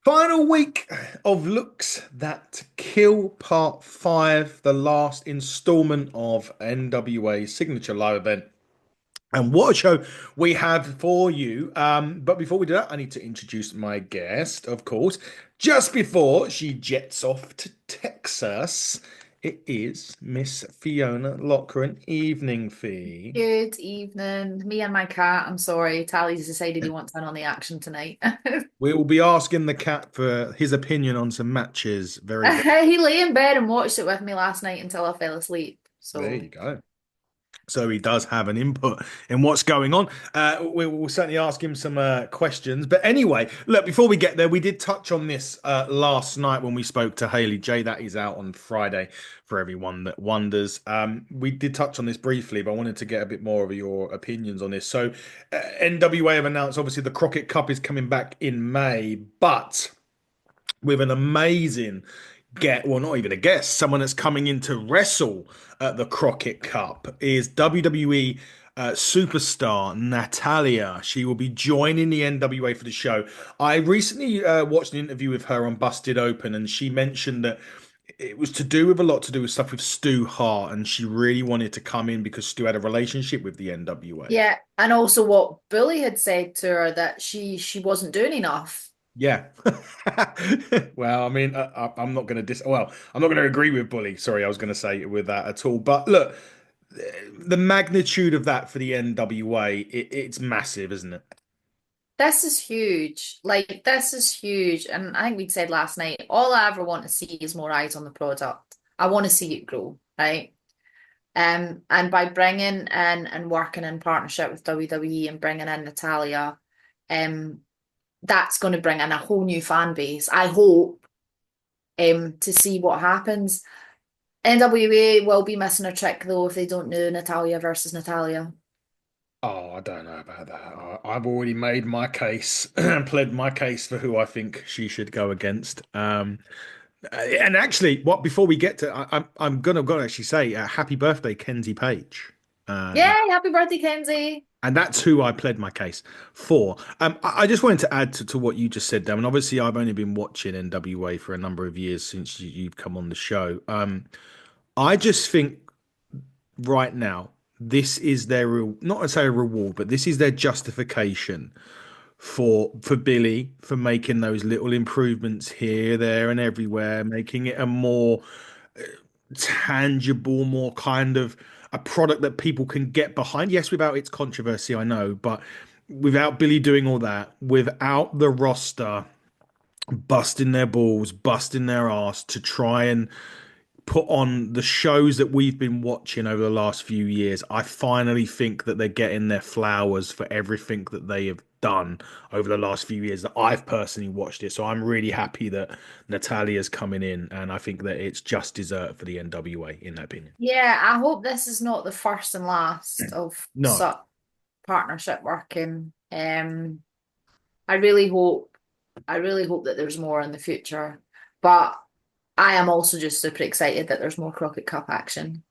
Final week of Looks That Kill Part 5, the last installment of NWA Signature Live event. And what a show we have for you. But before we do that, I need to introduce my guest, of course. Just before she jets off to Texas, it is Miss Fiona Lochran. Evening, Fee. Good evening. Me and my cat. I'm sorry. Tally's decided he wants in on the action tonight. We will be asking the cat for his opinion on some matches very, very. He lay in bed and watched it with me last night until I fell asleep. There So, you go. So he does have an input in what's going on. We will certainly ask him some questions. But anyway, look, before we get there, we did touch on this last night when we spoke to Haley J. That is out on Friday for everyone that wonders. We did touch on this briefly, but I wanted to get a bit more of your opinions on this. So NWA have announced, obviously, the Crockett Cup is coming back in May, but with an amazing well, not even a guest, someone that's coming in to wrestle at the Crockett Cup is WWE superstar Natalia. She will be joining the NWA for the show. I recently watched an interview with her on Busted Open, and she mentioned that it was a lot to do with stuff with Stu Hart, and she really wanted to come in because Stu had a relationship with the NWA. yeah. And also what Billy had said to her that she wasn't doing enough. Yeah. Well, I mean, I'm not going to Well, I'm not going to agree with Bully. Sorry, I was going to say with that at all. But look, the magnitude of that for the NWA, it's massive, isn't it? This is huge. Like, this is huge. And I think we'd said last night, all I ever want to see is more eyes on the product. I want to see it grow, right? And by bringing in and working in partnership with WWE and bringing in Natalia, um, that's going to bring in a whole new fan base. I hope to see what happens. NWA will be missing a trick though if they don't do Natalia versus Natalia. Oh, I don't know about that. I've already made my case and pled my case for who I think she should go against. And actually, what before we get to, I'm gonna actually say, happy birthday, Kenzie Page. Uh, Yay, happy birthday, Kenzie. And that's who I pled my case for. I just wanted to add to what you just said, Damon. Obviously, I've only been watching NWA for a number of years since you've come on the show. I just think right now, this is their, not to say a reward, but this is their justification for Billy for making those little improvements here, there, and everywhere, making it a more tangible, more kind of a product that people can get behind. Yes, without its controversy, I know, but without Billy doing all that, without the roster busting their balls, busting their ass to try and put on the shows that we've been watching over the last few years, I finally think that they're getting their flowers for everything that they have done over the last few years that I've personally watched it. So I'm really happy that Natalia's coming in, and I think that it's just dessert for the NWA, in that opinion. Yeah, I hope this is not the first and last of No, such partnership working. I really hope, I really hope that there's more in the future. But I am also just super excited that there's more Crockett Cup action.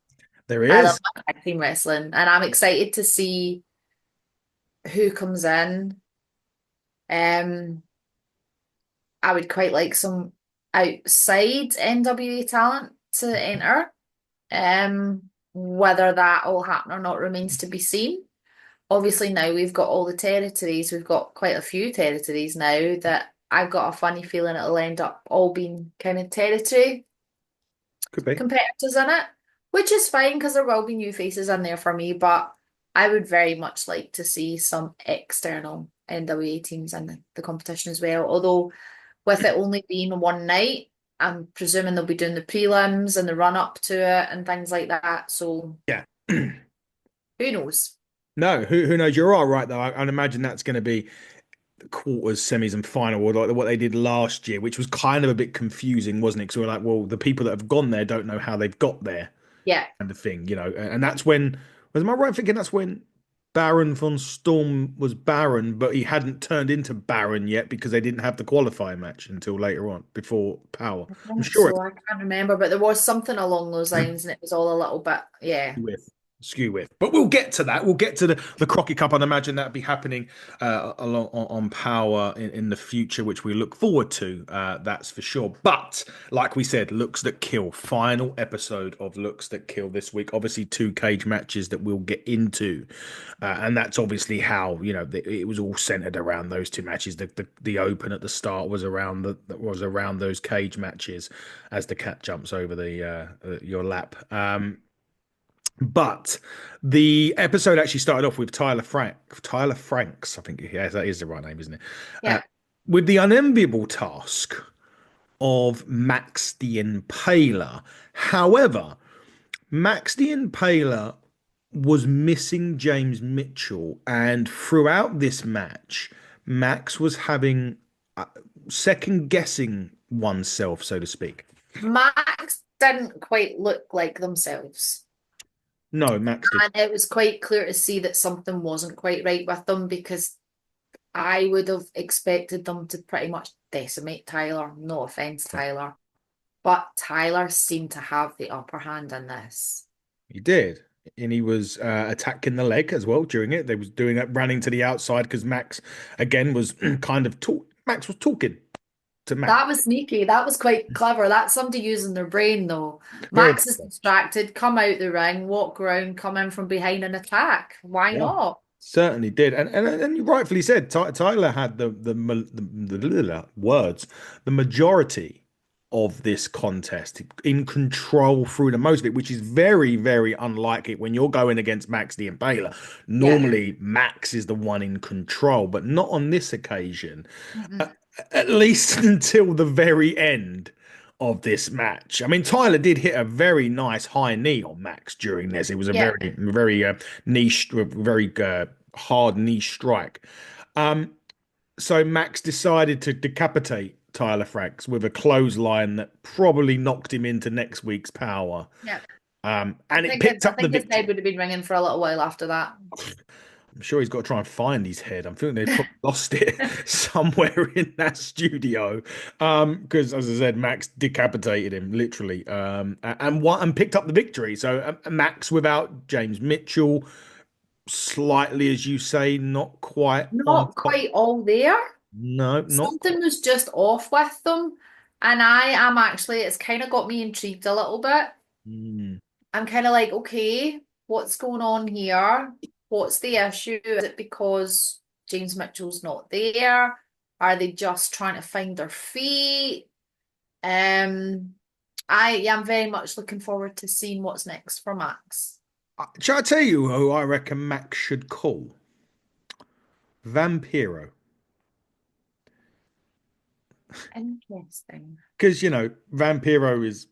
there I love is. my tag team wrestling, and I'm excited to see who comes in. Um, I would quite like some outside NWA talent to enter. Whether that will happen or not remains to be seen. Obviously, now we've got all the territories. We've got quite a few territories now that I've got a funny feeling it'll end up all being kind of territory Could be. competitors in it, which is fine because there will be new faces in there for me. But I would very much like to see some external NWA teams in the competition as well. Although, with it only being one night, I'm presuming they'll be doing the prelims and the run up to it and things like that. So, Yeah. who knows? No, who knows? You're all right though. I'd imagine that's going to be quarters, semis, and final, or like what they did last year, which was kind of a bit confusing, wasn't it? Because we are like, well, the people that have gone there don't know how they've got there, Yeah. kind of thing, And that's when, was am I right thinking that's when Baron von Storm was Baron, but he hadn't turned into Baron yet because they didn't have the qualifying match until later on, before Power. I'm sure So I can't remember, but there was something along those lines, and it was all a little bit, yeah. with. skew with. But we'll get to that. We'll get to the Crockett Cup. I'd imagine that'll be happening along on Power in the future, which we look forward to. That's for sure. But like we said, Looks That Kill, final episode of Looks That Kill this week. Obviously, two cage matches that we'll get into, and that's obviously how it was all centered around those two matches. The open at the start was around those cage matches as the cat jumps over the your lap. But the episode actually started off with Tyler Franks, I think, yeah, that is the right name, isn't it? Uh, Yeah. with the unenviable task of Max the Impaler. However, Max the Impaler was missing James Mitchell, and throughout this match, Max was having second guessing oneself, so to speak. Max didn't quite look like themselves. No, Max did. And it was quite clear to see that something wasn't quite right with them because I would have expected them to pretty much decimate Tyler. No offense, Tyler. But Tyler seemed to have the upper hand in this. He did. And he was attacking the leg as well during it. They was doing that, running to the outside because Max again was kind of talk. Max was talking to Max. That was sneaky. That was quite clever. That's somebody using their brain, though. Very Max much is so. distracted, come out the ring, walk around, come in from behind and attack. Why Yeah, not? certainly did. And you rightfully said Tyler had the words, the majority of this contest in control through the most of it, which is very, very unlike it when you're going against Max the Impaler. Yeah. Normally, Max is the one in control, but not on this occasion. Mm-mm. At least until the very end of this match. I mean, Tyler did hit a very nice high knee on Max during this. It was a Yeah. very niche, very hard knee strike. Um, so Max decided to decapitate Tyler Franks with a clothesline that probably knocked him into next week's Power. Yeah. And it picked I up the think his victory. head would have been ringing for a little while after that. I'm sure he's got to try and find his head. I'm feeling they probably lost it somewhere in that studio. Because as I said, Max decapitated him literally. And picked up the victory. So Max without James Mitchell, slightly, as you say, not quite on Not top. quite all there. No, not Something quite. was just off with them. And I am actually, it's kind of got me intrigued a little bit. Mm. I'm kind of like, okay, what's going on here? What's the issue? Is it because James Mitchell's not there? Are they just trying to find their feet? Um, I'm very much looking forward to seeing what's next for Max. Shall I tell you who I reckon Max should call? Vampiro. Interesting. Because, Vampiro is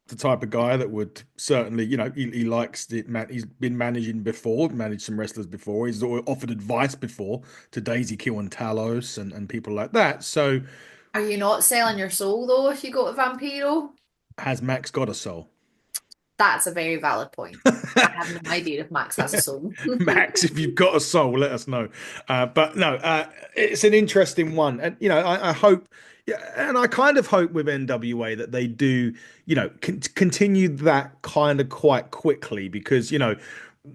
the type of guy that would certainly, he likes it. He's been managing before, managed some wrestlers before. He's offered advice before to Daisy Kill and Talos and people like that. So Are you not selling your soul though if you go to Vampiro? has Max got a soul? That's a very valid point. I have no idea if Max has a soul. Max, if you've got a soul, let us know. But no, it's an interesting one, and I hope, yeah, and I kind of hope with NWA that they do, continue that kind of quite quickly because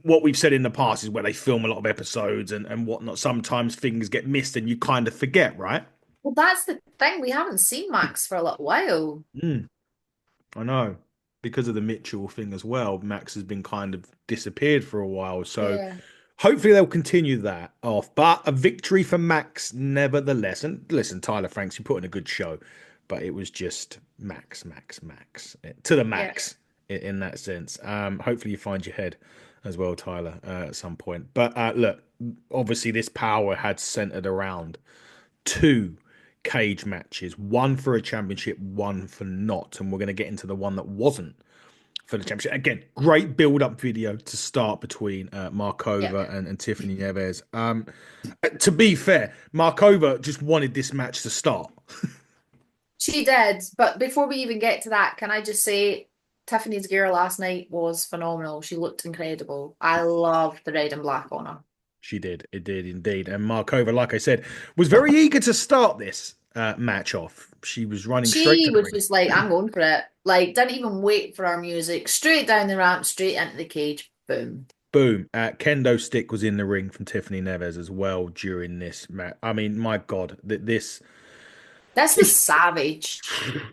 what we've said in the past is where they film a lot of episodes and whatnot. Sometimes things get missed and you kind of forget, right? Well, that's the thing. We haven't seen Max for a little while. Mm, I know. Because of the Mitchell thing as well, Max has been kind of disappeared for a while. So Yeah. hopefully they'll continue that off. But a victory for Max, nevertheless. And listen, Tyler Franks, you put in a good show, but it was just Max to the Yeah. max in that sense. Hopefully you find your head as well, Tyler, at some point. But look, obviously this power had centered around two cage matches, one for a championship, one for not. And we're going to get into the one that wasn't for the championship. Again, great build-up video to start between Yeah. Markova and Tiffany Neves. To be fair, Markova just wanted this match to start. She did. But before we even get to that, can I just say Tiffany's gear last night was phenomenal. She looked incredible. I loved the red and black on her. She did. It did indeed. And Markova, like I said, was very eager to start this match off. She was running straight She to the was ring. just like, I'm going for it. Like, didn't even wait for our music. Straight down the ramp, straight into the cage. Boom. Boom. Kendo stick was in the ring from Tiffany Neves as well during this match. I mean, my God, This was savage.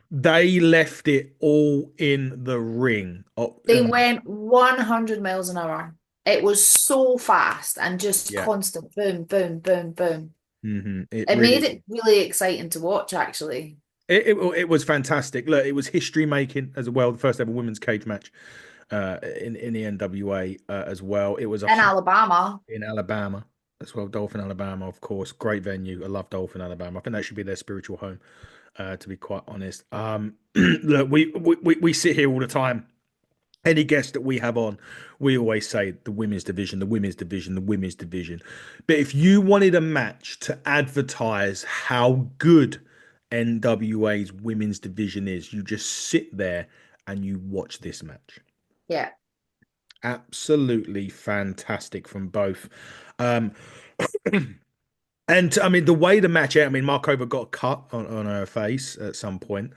they left it all in the ring. Oh, They went 100 miles an hour. It was so fast and just yeah. constant boom, boom, boom, boom. It It made really it really exciting to watch, actually. it was fantastic. Look, it was history making as well. The first ever women's cage match in the NWA as well. It was In Alabama. in Alabama as well. Dolphin, Alabama, of course, great venue. I love Dolphin, Alabama. I think that should be their spiritual home. To be quite honest, look, we sit here all the time. Any guest that we have on, we always say the women's division, the women's division, the women's division. But if you wanted a match to advertise how good NWA's women's division is, you just sit there and you watch this match. Yeah. Absolutely fantastic from both. Um, and I mean, the way the match out, I mean, Markova got a cut on her face at some point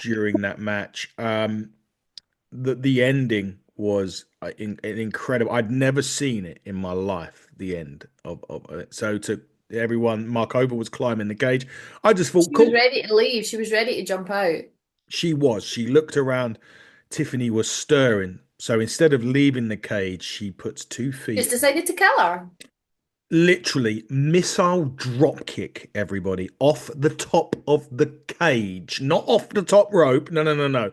during that match. The ending was incredible. I'd never seen it in my life. The end of it. So to everyone, Markova was climbing the cage. I just thought, She was cool. ready to leave. She was ready to jump out. She was. She looked around. Tiffany was stirring. So instead of leaving the cage, she puts 2 feet. Just decided to kill her. Literally missile drop kick everybody off the top of the cage, not off the top rope. No, no, no, no.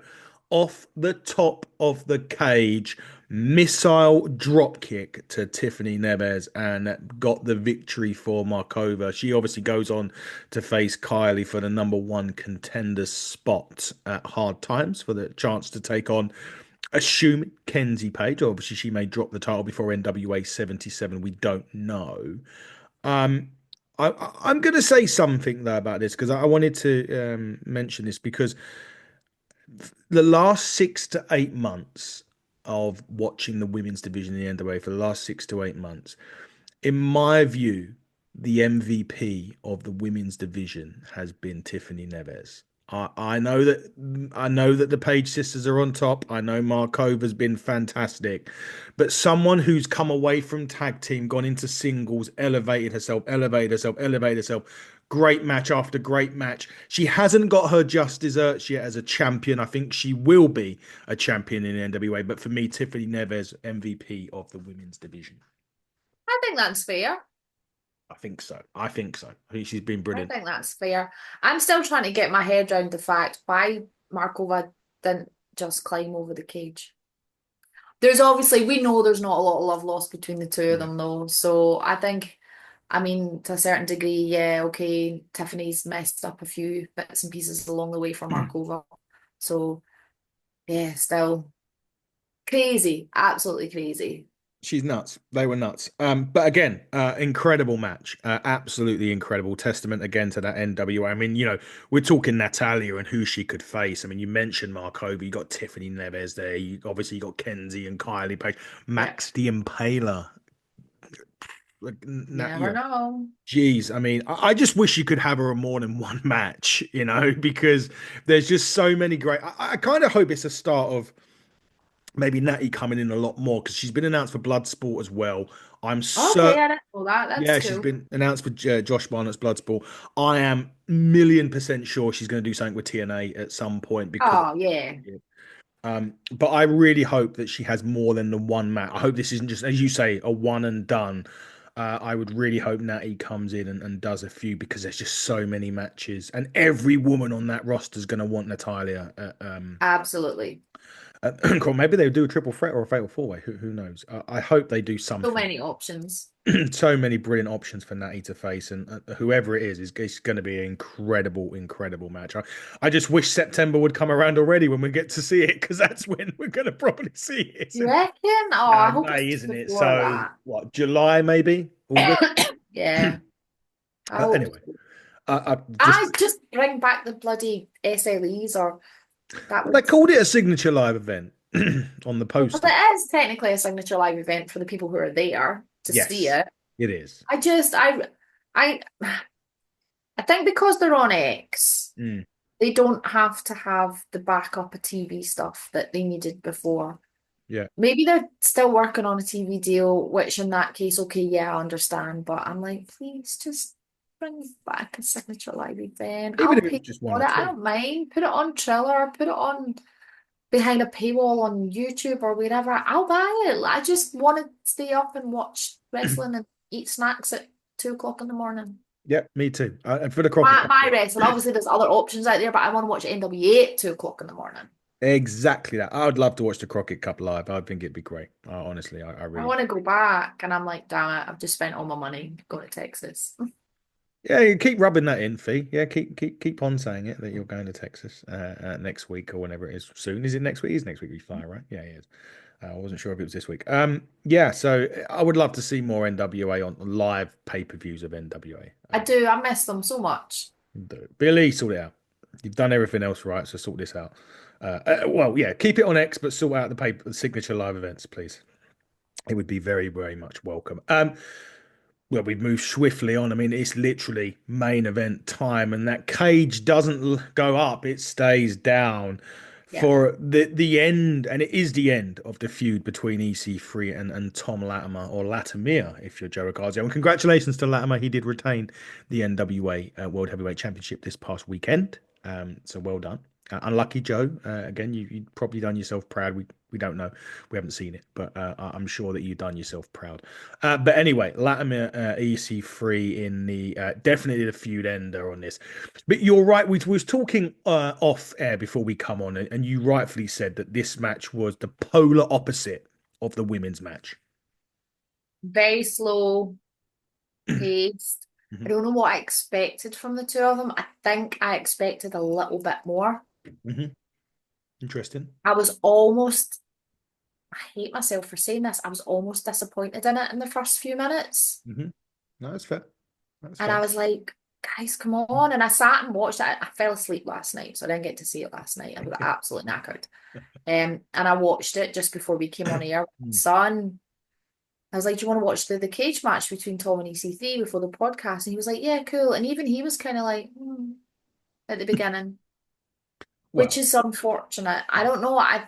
Off the top of the cage, missile drop kick to Tiffany Neves and got the victory for Markova. She obviously goes on to face Kylie for the number 1 contender spot at Hard Times for the chance to take on assume Kenzie Page. Obviously, she may drop the title before NWA 77. We don't know. Um, I'm going to say something though about this because I wanted to mention this because the last 6 to 8 months of watching the women's division in the NWA for the last 6 to 8 months, in my view, the MVP of the women's division has been Tiffany Neves. I know that the Page sisters are on top. I know Markova's been fantastic, but someone who's come away from tag team, gone into singles, elevated herself, elevated herself, elevated herself. Great match after great match. She hasn't got her just desserts yet as a champion. I think she will be a champion in NWA, but for me, Tiffany Neves, MVP of the women's division. I think that's fair. I think so. I think so. I think she's been I brilliant. think that's fair. I'm still trying to get my head around the fact why Markova didn't just climb over the cage. There's obviously, we know there's not a lot of love lost between the two of Yeah. them, though. So I think, I mean, to a certain degree, yeah, okay, Tiffany's messed up a few bits and pieces along the way for Markova. So, yeah, still crazy, absolutely crazy. She's nuts. They were nuts. But again, incredible match. Absolutely incredible. Testament again to that NWA. I mean, we're talking Natalia and who she could face. I mean, you mentioned Markova. You got Tiffany Neves there. You got Kenzie and Kylie Page. Yeah, Max the Impaler. Like, you never know. geez, I mean, I just wish you could have her in more than one match, because there's just so many great. I kind of hope it's a start of maybe Natty coming in a lot more because she's been announced for Bloodsport as well. I'm Okay, certain. I didn't know that. That's Yeah, she's cool. been announced for Josh Barnett's Bloodsport. I am 1,000,000% sure she's going to do something with TNA at some point because. Oh, yeah. But I really hope that she has more than the one match. I hope this isn't just, as you say, a one and done. I would really hope Natty comes in and does a few because there's just so many matches, and every woman on that roster is going to want Natalia. Absolutely. Cool. Maybe they'll do a triple threat or a fatal four way. Who knows? I hope they do So something. many options. So many brilliant options for Natty to face, and whoever it is it's going to be an incredible, incredible match. I just wish September would come around already when we get to see it, because that's when we're going to probably see it. You reckon? Oh, I hope it's May, just isn't it? before So that. what? July, maybe August. Yeah, I hope Anyway, so. I just just bring back the bloody SLEs or that they was called it a signature live event on the well, poster. it is technically a signature live event for the people who are there to see Yes, it. it is. I just I I think because they're on X, they don't have to have the backup of TV stuff that they needed before. Yeah. Maybe they're still working on a TV deal, which in that case, okay, yeah, I understand. But I'm like, please just bring back a signature live event. Even I'll if it was pay just one for or it. I two. don't mind. Put it on Triller, put it on behind a paywall on YouTube or wherever. I'll buy it. I just want to stay up and watch wrestling and eat snacks at 2 o'clock in the morning. Yep, me too. And for the Crockett My Cup. wrestling. Obviously, there's other options out there, but I want to watch NWA at 2 o'clock in the morning. Exactly that. I would love to watch the Crockett Cup live. I think it'd be great. Honestly, I I really want to go back, and I'm like, damn it, I've just spent all my money going to Texas. Yeah, you keep rubbing that in, Fee. Yeah, keep on saying it that you're going to Texas next week or whenever it is soon. Is it next week? Is next week we fly, right? Yeah, it is. I wasn't sure if it was this week. Yeah, so I would love to see more NWA on live pay-per-views of NWA. I do. I miss them so much. Billy, sort it out. You've done everything else right, so sort this out. Well, yeah, keep it on X, but sort out the signature live events, please. It would be very, very much welcome. Well, we've moved swiftly on. I mean, it's literally main event time, and that cage doesn't go up; it stays down Yeah. for the end, and it is the end of the feud between EC3 and Thom Latimer or Latimer, if you're Joe Riccardo. And congratulations to Latimer; he did retain the NWA World Heavyweight Championship this past weekend. So well done. Unlucky Joe. Again, you've probably done yourself proud. We don't know. We haven't seen it, but I'm sure that you've done yourself proud. But anyway, Latimer EC3 in the definitely the feud ender on this. But you're right. We was talking off air before we come on, and you rightfully said that this match was the polar opposite of the women's match. Very slow paced. I Hmm. don't know what I expected from the two of them. I think I expected a little bit more. Hmm. Interesting. I was almost, I hate myself for saying this, I was almost disappointed in it in the first few minutes. Hmm. No, that's fair. That's And fair. I was like, guys, come on. And I sat and watched it. I fell asleep last night, so I didn't get to see it last night. I was absolutely knackered. And I watched it just before we came on air with my Mm. son. I was like, do you want to watch the cage match between Tom and EC3 before the podcast? And he was like, yeah, cool. And even he was kind of like, at the beginning, which Well, is unfortunate. I don't know. I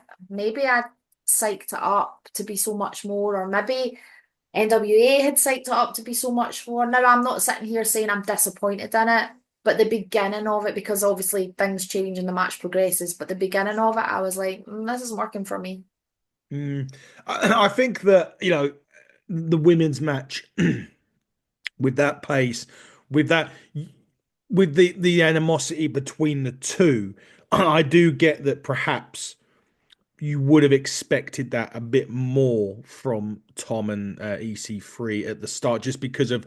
psyched it up to be so much more, or maybe NWA had psyched it up to be so much more. Now I'm not sitting here saying I'm disappointed in it, but the beginning of it, because obviously things change and the match progresses, but the beginning of it, I was like, this isn't working for me. mm, I think that the women's match with that pace, with that, with the animosity between the two, I do get that perhaps you would have expected that a bit more from Tom and EC3 at the start, just because of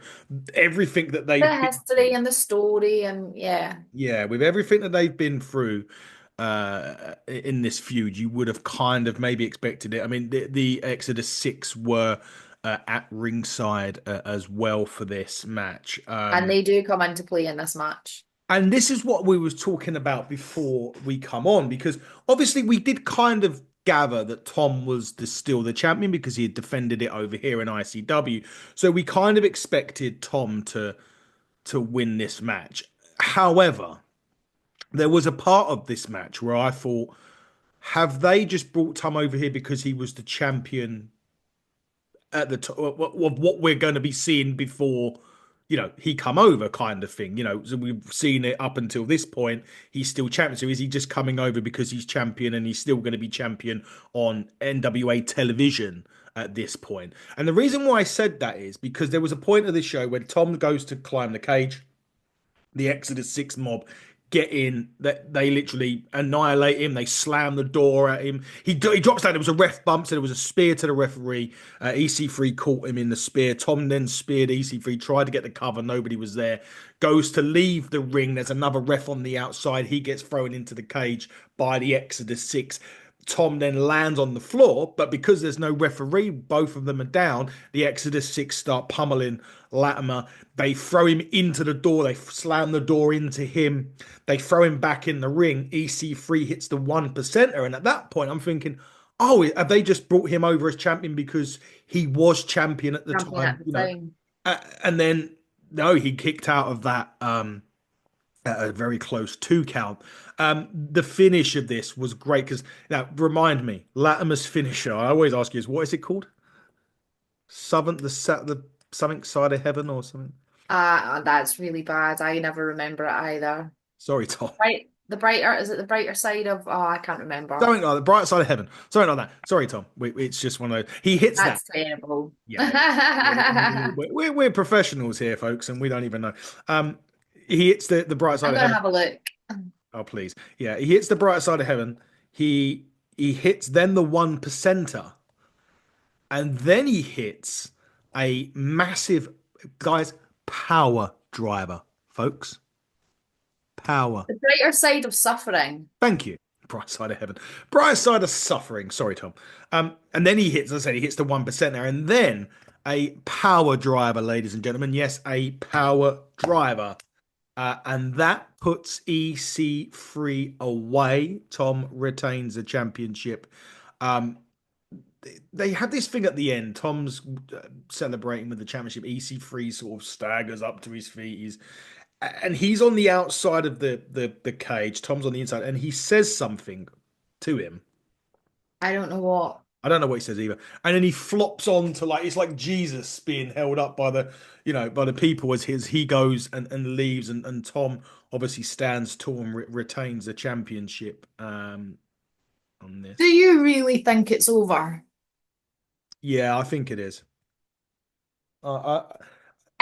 everything that they've The been history through. and the story, and yeah. Yeah, with everything that they've been through in this feud, you would have kind of maybe expected it. I mean, the Exodus 6 were at ringside as well for this match. And they do come into play in this match. And this is what we was talking about before we come on, because obviously we did kind of gather that Tom was still the champion because he had defended it over here in ICW. So we kind of expected Tom to win this match. However, there was a part of this match where I thought, have they just brought Tom over here because he was the champion at the top of what we're going to be seeing before he come over, kind of thing. So we've seen it up until this point, he's still champion. So is he just coming over because he's champion and he's still going to be champion on NWA television at this point? And the reason why I said that is because there was a point of this show where Tom goes to climb the cage, the Exodus 6 mob get in, that they literally annihilate him. They slam the door at him. He drops down. There was a ref bump, so there was a spear to the referee. EC3 caught him in the spear. Tom then speared EC3, tried to get the cover. Nobody was there. Goes to leave the ring. There's another ref on the outside. He gets thrown into the cage by the Exodus 6. Tom then lands on the floor, but because there's no referee, both of them are down. The Exodus 6 start pummeling Latimer. They throw him into the door. They slam the door into him. They throw him back in the ring. EC3 hits the one percenter. And at that point, I'm thinking, oh, have they just brought him over as champion because he was champion at the Champion time? at the time. And then, no, he kicked out of that. at a very close 2 count. The finish of this was great because now remind me, Latimer's finisher. I always ask you is what is it called? Southern the something side of heaven or something. That's really bad. I never remember it either. Sorry, Tom. Right, the brighter, is it the brighter side of, oh, I can't remember. Something like the bright side of heaven. Something like that. Sorry, Tom. It's just one of those. He hits that. That's terrible. Yeah, we're professionals here, folks, and we don't even know. Um, he hits the bright side I'm of gonna heaven. have a look. Oh, please. Yeah, he hits the bright side of heaven. He hits then the one percenter, and then he hits a massive guys power driver, folks. Power. The brighter side of suffering. Thank you. Bright side of heaven. Bright side of suffering. Sorry, Tom. And then he hits, as I said, he hits the 1% there, and then a power driver, ladies and gentlemen. Yes, a power driver. And that puts EC3 away. Tom retains the championship. Um, they had this thing at the end. Tom's celebrating with the championship. EC3 sort of staggers up to his feet. He's on the outside of the cage. Tom's on the inside, and he says something to him. I don't know what. I don't know what he says either. And then he flops on to like it's like Jesus being held up by by the people as he goes and leaves, and Tom obviously stands tall and retains the championship on Do this. you really think it's over? Yeah, I think it is. Uh,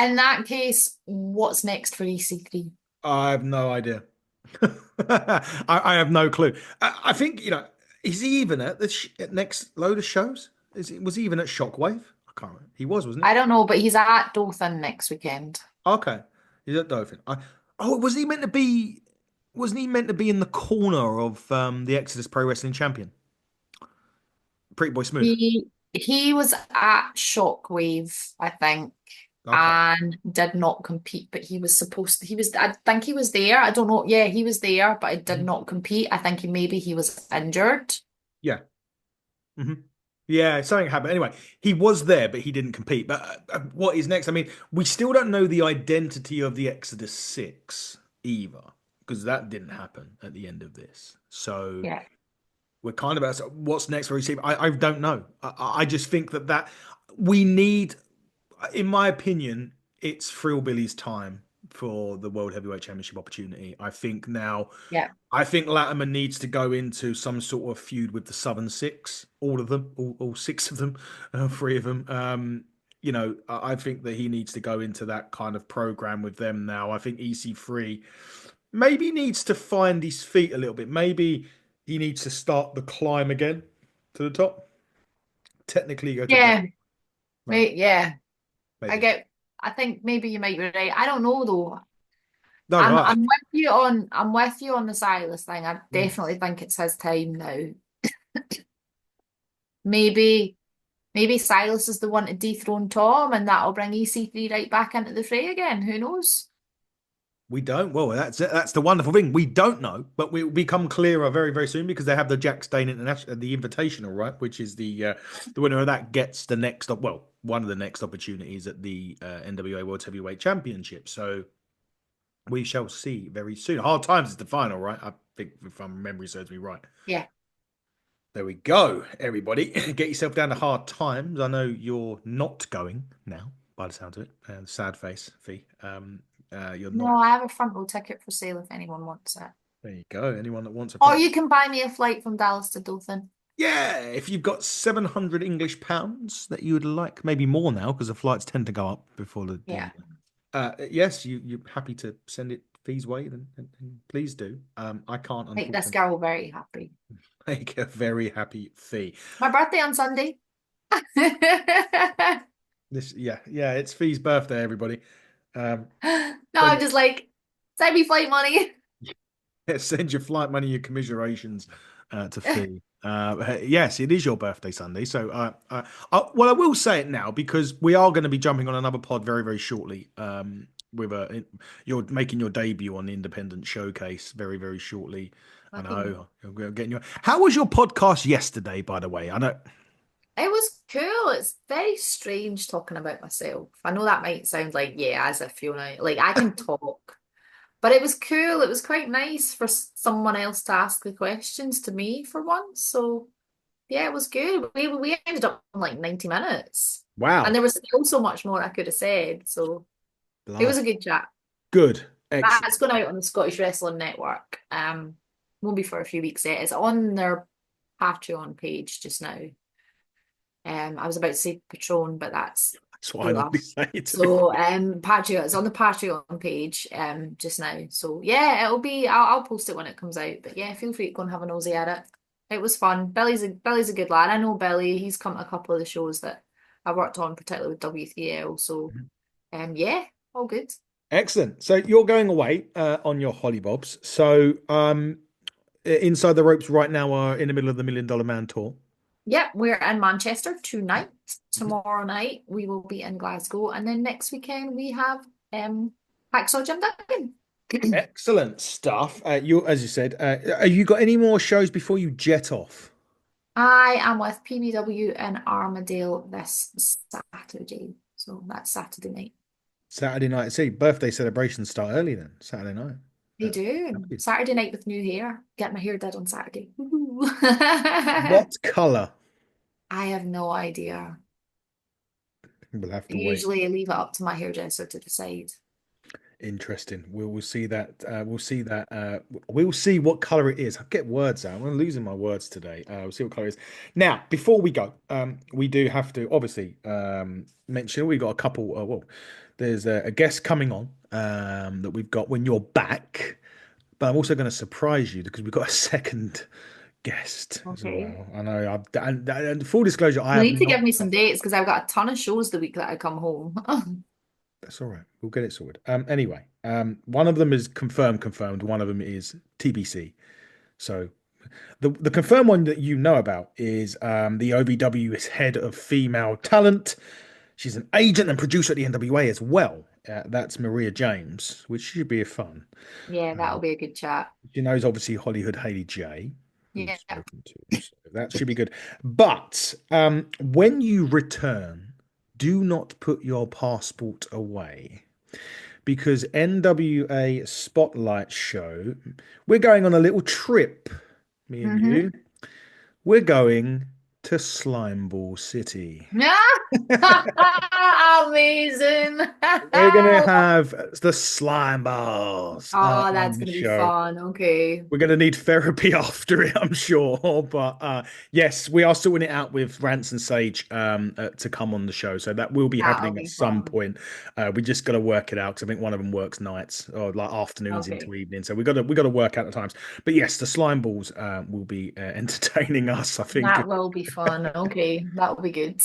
In that case, what's next for EC3? I have no idea. I have no clue. I think, is he even at the next load of shows? Was he even at Shockwave? I can't remember. He was, wasn't he? I don't know, but he's at Dothan next weekend. Okay. He's at Dolphin. Oh, was he meant to be? Wasn't he meant to be in the corner of the Exodus Pro Wrestling Champion? Pretty Boy Smooth. He was at Shockwave, I think, Okay. and did not compete, but he was supposed to, I think he was there. I don't know. Yeah, he was there, but he did Mhm. not compete. I think maybe he was injured. Yeah. hmm Yeah, something happened. Anyway, he was there, but he didn't compete. But what is next? I mean, we still don't know the identity of the Exodus 6 either, because that didn't happen at the end of this. So Yeah. we're kind of at what's next for receiver. I don't know. I just think that we need, in my opinion, it's Frill Billy's time for the World Heavyweight Championship opportunity. I think now, Yeah. I think Latimer needs to go into some sort of feud with the Southern Six, all of them, all six of them, three of them. I think that he needs to go into that kind of program with them now. I think EC3 maybe needs to find his feet a little bit. Maybe he needs to start the climb again to the top. Technically, go to the top. Yeah. Maybe, Yeah. I maybe. get, I think maybe you might be right. I don't know though. No, no. I'm with you on the Silas thing. I definitely think it's his time now. Maybe maybe Silas is the one to dethrone Tom and that'll bring EC3 right back into the fray again. Who knows? We don't. Well, that's the wonderful thing. We don't know, but we'll become clearer very, very soon because they have the Jack Stane International, the Invitational, right? Which is the winner of that gets the next, well, one of the next opportunities at the NWA Worlds Heavyweight Championship. So we shall see very soon. Hard Times is the final, right? I think if my memory serves me right. Yeah. There we go, everybody. Get yourself down to Hard Times. I know you're not going now, by the sound of it. Sad face, Fee. You're No, not. I have a front row ticket for sale if anyone wants it. There you go. Anyone that wants a Or front. you can buy me a flight from Dallas to Dothan. Yeah, if you've got 700 English pounds that you would like, maybe more now because the flights tend to go up before Yeah. yes, you're happy to send it fees way, then please do. I can't Make this unfortunately girl very happy. make a very happy fee. My birthday on Sunday. Yeah, it's Fee's birthday, everybody. Um, No, I'm send, just like, send me flight money. send your flight money, your commiserations to Fee. Yes, it is your birthday Sunday. So, well, I will say it now because we are going to be jumping on another pod very, very shortly. You're making your debut on the Independent Showcase very, very shortly. I Lucky know. We're getting you. How was your podcast yesterday, by the way? I know. It was cool. It's very strange talking about myself. I know that might sound like, yeah, as if, like I can talk, But it was cool. It was quite nice for someone else to ask the questions to me for once. So yeah, it was good. We ended up in like 90 minutes. And Wow. there was still so much more I could have said. So it was Blast. a good chat. Good. Excellent. That's going out on the Scottish Wrestling Network. Won't be for a few weeks yet. It's on their Patreon page just now. I was about to say Patron, but that's That's what I Bula. normally say to be So Patreon, it's on the Patreon page just now. So yeah, it'll be I'll post it when it comes out. But yeah, feel free to go and have a nosy at it. It was fun. Billy's a good lad. I know Billy. He's come to a couple of the shows that I worked on, particularly with W3L. So honest. yeah, all good. Excellent. So you're going away on your hollybobs. So inside the ropes right now are in the middle of the $1 Million Man tour. Yeah, we're in Manchester tonight. Tomorrow night we will be in Glasgow, and then next weekend we have Hacksaw Jim Duggan. Excellent stuff. You, as you said, have you got any more shows before you jet off? I am with PBW in Armadale this Saturday. So that's Saturday night. Saturday night. See, birthday celebrations start early then. Saturday night. They do. Happy. Saturday night with new hair. Get my hair did on Saturday. What color? I have no idea. We'll have to wait. Usually I leave it up to my hairdresser to decide. Interesting. We'll see that. We'll see that. We'll see what color it is. I get words out. I'm losing my words today. We'll see what color it is. Now, before we go, we do have to obviously mention we got a couple. Well, there's a guest coming on that we've got when you're back. But I'm also going to surprise you because we've got a second guest as Okay. well. I know. And full disclosure, I You have need to not. give me some dates because I've got a ton of shows the week that I come home. That's all right. We'll get it sorted. Anyway, one of them is confirmed. One of them is TBC. So the confirmed one that you know about is the OVW's head of female talent. She's an agent and producer at the NWA as well. That's Maria James, which should be a fun. Yeah, that'll Um, be a good chat. she knows obviously Hollywood Haley J, who we've Yeah. spoken to. So that should be good. But when you return, do not put your passport away because NWA Spotlight Show, we're going on a little trip, me and Mm-hmm. you. We're going to Slimeball City. Amazing. We're gonna have the slime balls Oh, that's on the gonna be show. fun. Okay. We're going to need therapy after it, I'm sure. But yes, we are sorting it out with Rance and Sage to come on the show. So that will be That'll happening at be some fun. point. We just got to work it out because I think one of them works nights or like afternoons into Okay. evening. So we got to work out the times. But yes, the slime balls will be entertaining us. I think That will be fun. Okay. That'll be good.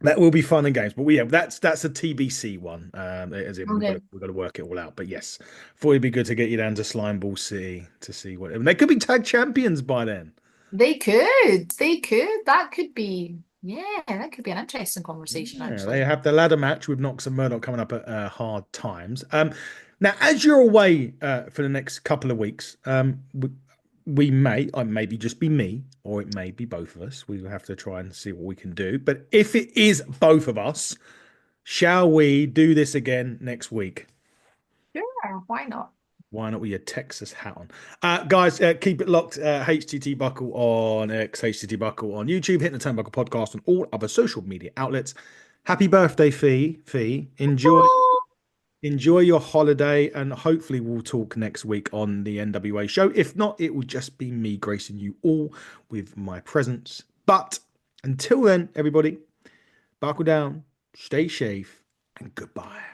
that will be fun and games. But yeah, that's a TBC one. As in Okay. we've got to work it all out. But yes, thought it'd be good to get you down to Slimeball City to see what and they could be tag champions by then. They could. They could. That could be, yeah, that could be an interesting conversation, Yeah, they actually. have the ladder match with Knox and Murdoch coming up at hard times. Now, as you're away for the next couple of weeks, we may, I maybe just be me, or it may be both of us. We will have to try and see what we can do. But if it is both of us, shall we do this again next week? Sure, why not? Why not with your Texas hat on? Guys, keep it locked. HTT Buckle on X, HTT Buckle on YouTube, hitting the Turnbuckle podcast on all other social media outlets. Happy birthday, Fee. Fee. Enjoy your holiday, and hopefully we'll talk next week on the NWA show. If not, it will just be me gracing you all with my presence. But until then, everybody, buckle down, stay safe, and goodbye.